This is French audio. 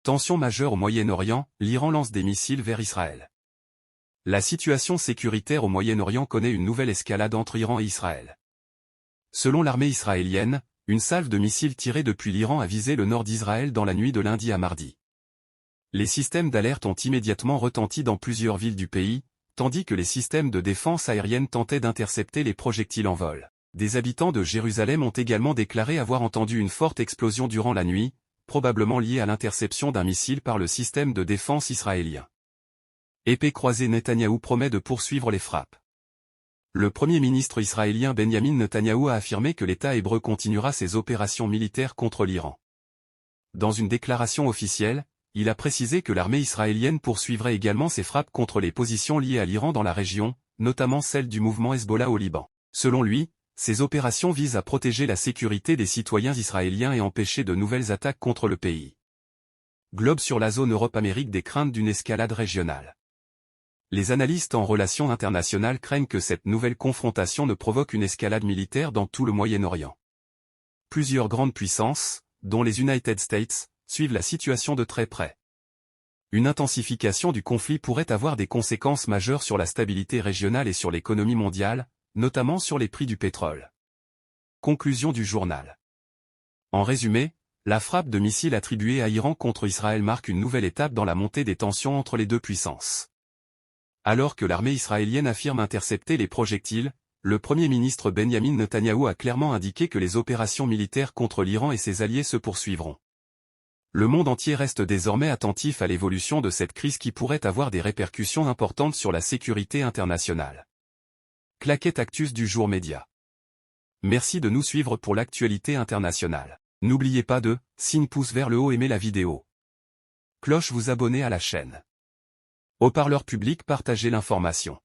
Tension majeure au Moyen-Orient, l'Iran lance des missiles vers Israël. La situation sécuritaire au Moyen-Orient connaît une nouvelle escalade entre Iran et Israël. Selon l'armée israélienne, une salve de missiles tirés depuis l'Iran a visé le nord d'Israël dans la nuit de lundi à mardi. Les systèmes d'alerte ont immédiatement retenti dans plusieurs villes du pays, tandis que les systèmes de défense aérienne tentaient d'intercepter les projectiles en vol. Des habitants de Jérusalem ont également déclaré avoir entendu une forte explosion durant la nuit, probablement liée à l'interception d'un missile par le système de défense israélien. Épée croisée, Netanyahou promet de poursuivre les frappes. Le Premier ministre israélien Benjamin Netanyahou a affirmé que l'État hébreu continuera ses opérations militaires contre l'Iran. Dans une déclaration officielle, il a précisé que l'armée israélienne poursuivrait également ses frappes contre les positions liées à l'Iran dans la région, notamment celles du mouvement Hezbollah au Liban. Selon lui, ces opérations visent à protéger la sécurité des citoyens israéliens et empêcher de nouvelles attaques contre le pays. Globe sur la zone Europe-Amérique, des craintes d'une escalade régionale. Les analystes en relations internationales craignent que cette nouvelle confrontation ne provoque une escalade militaire dans tout le Moyen-Orient. Plusieurs grandes puissances, dont les United States, suivent la situation de très près. Une intensification du conflit pourrait avoir des conséquences majeures sur la stabilité régionale et sur l'économie mondiale, notamment sur les prix du pétrole. Conclusion du journal. En résumé, la frappe de missiles attribuée à Iran contre Israël marque une nouvelle étape dans la montée des tensions entre les deux puissances. Alors que l'armée israélienne affirme intercepter les projectiles, le Premier ministre Benjamin Netanyahou a clairement indiqué que les opérations militaires contre l'Iran et ses alliés se poursuivront. Le monde entier reste désormais attentif à l'évolution de cette crise qui pourrait avoir des répercussions importantes sur la sécurité internationale. Claquette Actus du Jour Média. Merci de nous suivre pour l'actualité internationale. N'oubliez pas de signe pouce vers le haut, aimer la vidéo. Cloche, vous abonner à la chaîne. Haut-parleur public, partagez l'information.